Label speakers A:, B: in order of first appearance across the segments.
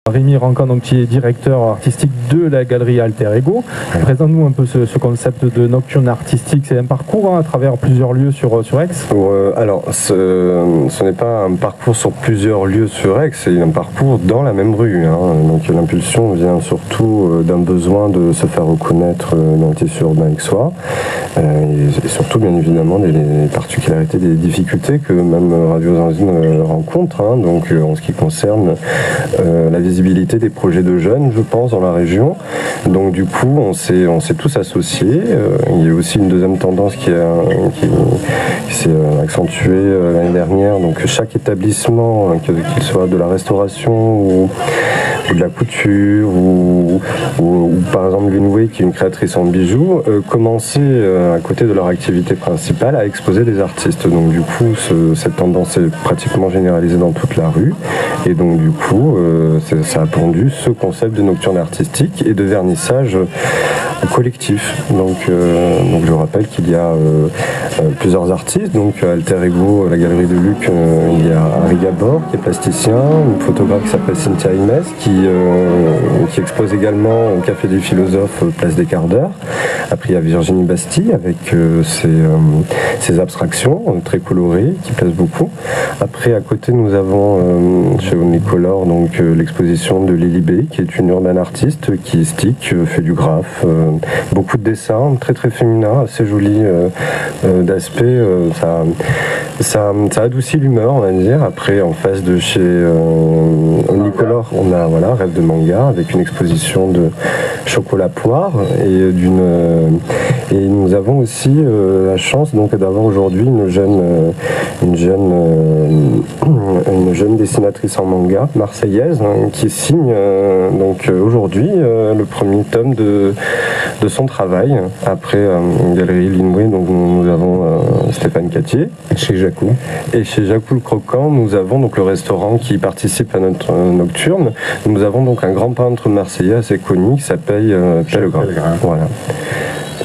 A: Rémi Rancan, donc, qui est directeur artistique de la galerie Alter Ego. Présente-nous un peu ce concept de nocturne artistique. C'est un parcours à travers plusieurs lieux sur Aix.
B: Alors, ce n'est pas un parcours sur plusieurs lieux sur Aix, c'est un parcours dans la même rue. Donc l'impulsion vient surtout d'un besoin de se faire reconnaître dans le tissu urbain aixois et surtout bien évidemment des particularités, des difficultés que même Radio Zanzine rencontre. Donc en ce qui concerne la visibilité des projets de jeunes, je pense, dans la région. Donc du coup, on s'est tous associés. Il y a aussi une deuxième tendance qui s'est accentuée l'année dernière. Donc chaque établissement, qu'il soit de la restauration ou de la couture ou par exemple l'Inoué, qui est une créatrice en bijoux, commençaient à côté de leur activité principale à exposer des artistes. Donc du coup, cette tendance est pratiquement généralisée dans toute la rue. Et donc du coup, ça a pondu ce concept de nocturne artistique et de vernissage collectif. Donc je rappelle qu'il y a plusieurs artistes. Donc Alter Ego, la galerie de Luc, il y a Harry Gabor qui est plasticien, une photographe qui s'appelle Cynthia Imes qui expose également au Café des Philosophes, place des Quarts d'Heure. Après il y a Virginie Bastille avec ses abstractions très colorées qui plaisent beaucoup. Après à côté nous avons chez Omnicolor donc l'exposition de Lily B qui est une urban artiste qui stick, fait du graphe, beaucoup de dessins, très très féminin, assez joli d'aspect, ça adoucit l'humeur on va dire. Après en face de chez Omnicolor on a Rêve de manga avec une exposition de chocolat poire et nous avons aussi la chance donc d'avoir aujourd'hui une jeune dessinatrice en manga marseillaise qui signe donc aujourd'hui le premier tome de son travail. Après galerie Linway, donc nous avons Stéphane Cattier chez Jacou, et chez Jacou le Croquant nous avons donc le restaurant qui participe à notre nocturne. Nous avons donc un grand peintre marseillais assez connu qui s'appelle Pellegrin. Voilà.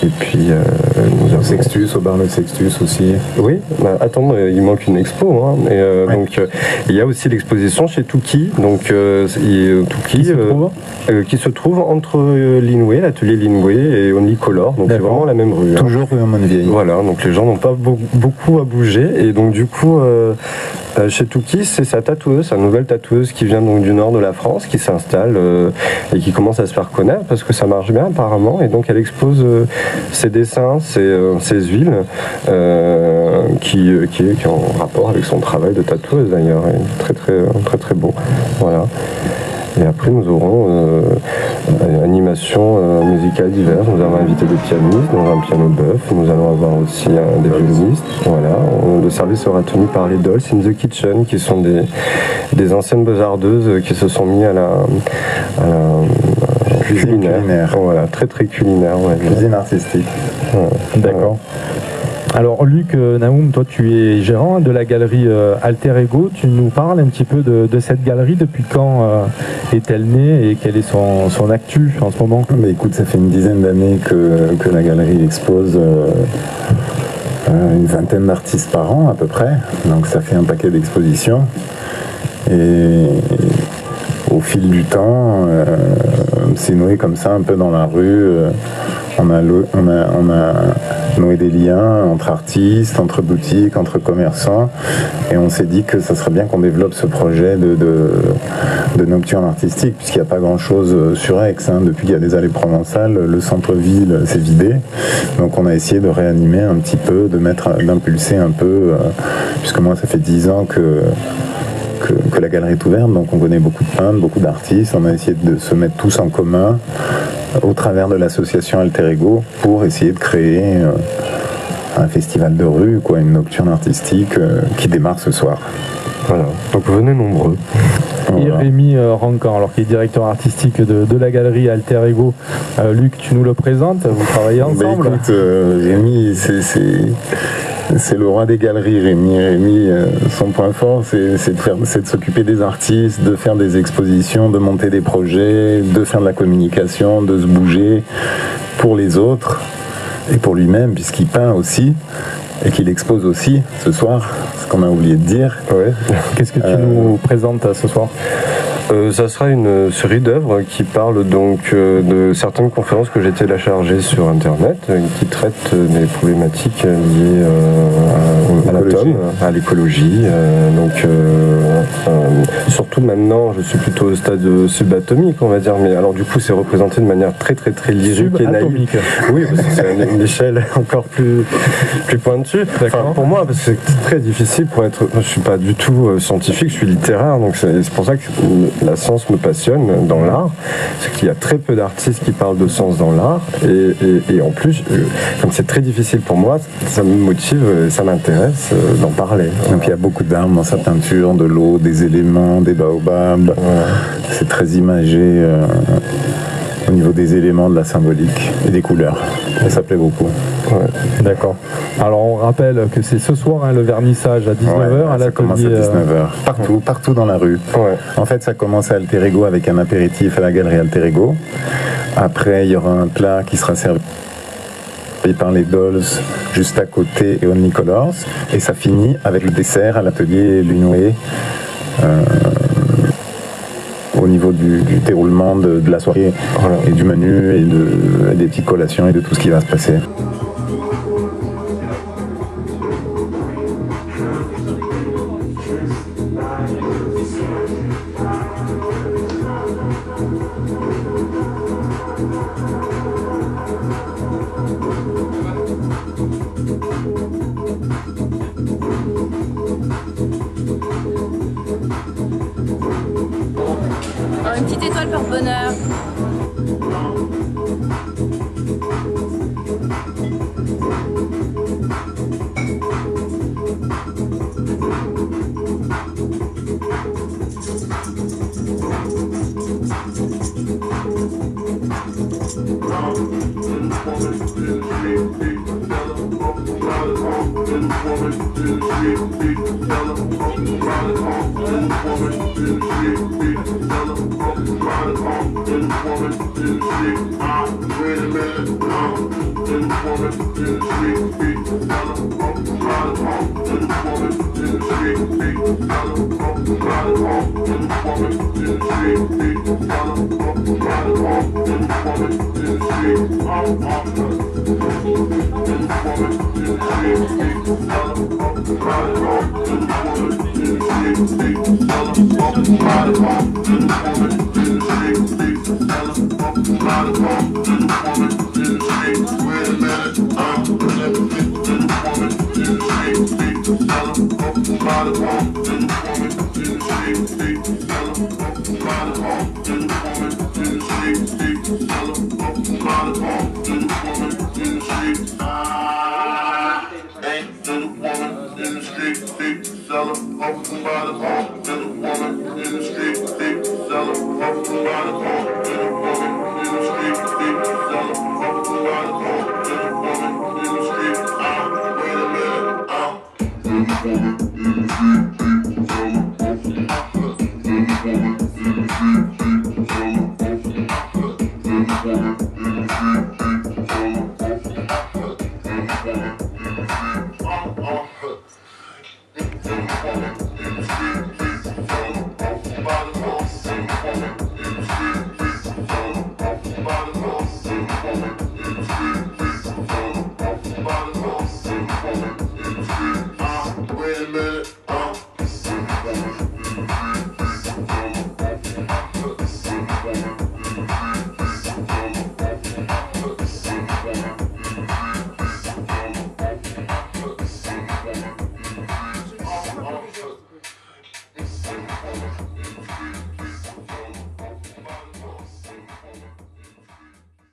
B: Et puis nous avons
C: Sextus, au bar Le Sextus aussi.
B: Oui, attends, il manque une expo. Donc il y a aussi l'exposition chez Touki. Donc Touki qui se trouve entre Linway, l'atelier Linway et Omnicolor. Donc c'est vraiment la même rue.
C: Toujours rue Aumône-Vieille.
B: Voilà, donc les gens n'ont pas beaucoup à bouger. Et donc du coup, chez Touki, c'est sa nouvelle tatoueuse qui vient donc du nord de la France, qui s'installe et qui commence à se faire connaître parce que ça marche bien apparemment. Et donc elle expose ses dessins, ses huiles, qui est en rapport avec son travail de tatoueuse d'ailleurs, et très beau. Voilà. Et après nous aurons animation musicale diverses. Nous avons invité des pianistes, nous avons un piano bœuf, nous allons avoir aussi des violonistes. Voilà. Le service sera tenu par les Dolls in the Kitchen, qui sont des anciennes beaux-ardeuses qui se sont mis à la culinaire. Voilà, très culinaire. Ouais.
C: Cuisine artistique.
B: Ouais.
A: D'accord. Alors Luc, Naoum, toi tu es gérant de la galerie Alter Ego. Tu nous parles un petit peu de cette galerie. Depuis quand est-elle née et quel est son actu en ce moment?
C: Mais écoute, ça fait une dizaine d'années que la galerie expose une vingtaine d'artistes par an à peu près. Donc ça fait un paquet d'expositions. Et au fil du temps, c'est noué comme ça un peu dans la rue. On a noué des liens entre artistes, entre boutiques, entre commerçants, et on s'est dit que ça serait bien qu'on développe ce projet de nocturne artistique, puisqu'il n'y a pas grand-chose sur Aix. Depuis qu'il y a les allées provençales, le centre-ville s'est vidé, donc on a essayé de réanimer un petit peu, d'impulser un peu, puisque moi ça fait 10 ans que la galerie est ouverte, donc on connaît beaucoup de peintres, beaucoup d'artistes. On a essayé de se mettre tous en commun au travers de l'association Alter Ego pour essayer de créer un festival de rue, une nocturne artistique qui démarre ce soir.
B: Voilà, donc venez nombreux.
A: Et Rémi Rancan, alors qui est directeur artistique de la galerie Alter Ego. Luc, tu nous le présentes, vous travaillez ensemble.
C: Écoute, Rémi, c'est le roi des galeries, Rémi. Son point fort, c'est de s'occuper des artistes, de faire des expositions, de monter des projets, de faire de la communication, de se bouger pour les autres et pour lui-même, puisqu'il peint aussi et qu'il expose aussi ce soir, ce qu'on a oublié de dire.
A: Ouais. Qu'est-ce que tu nous présentes ce soir?
B: Ça sera une série d'œuvres qui parlent donc de certaines conférences que j'ai téléchargées sur Internet, qui traitent des problématiques liées à l'atome, à l'écologie. Surtout maintenant, je suis plutôt au stade subatomique, on va dire, mais alors du coup, c'est représenté de manière très lyrique et naïve. Oui, parce que c'est une échelle encore plus pointue. Enfin, pour moi, parce que c'est très difficile pour être. Je suis pas du tout scientifique, je suis littéraire, donc c'est pour ça que la science me passionne dans l'art. C'est qu'il y a très peu d'artistes qui parlent de science dans l'art, et en plus, comme c'est très difficile pour moi, ça me motive, ça m'intéresse d'en parler.
C: Donc il y a beaucoup d'armes dans sa peinture, de l'eau, des éléments, des baobabs. Voilà. C'est très imagé au niveau des éléments, de la symbolique et des couleurs. Et ça plaît beaucoup.
A: Ouais. D'accord. Alors on rappelle que c'est ce soir le vernissage à 19h à l'atelier.
C: Ça commence à 19h. Partout dans la rue. Ouais. En fait, ça commence à Alter Ego avec un apéritif à la galerie Alter Ego. Après, il y aura un plat qui sera servi par les Dolls juste à côté et Only Colors. Et ça finit avec le dessert à l'atelier Lunoué. Au niveau du déroulement de la soirée, voilà, et du menu et des petites collations et de tout ce qui va se passer.
D: Une petite étoile par bonheur.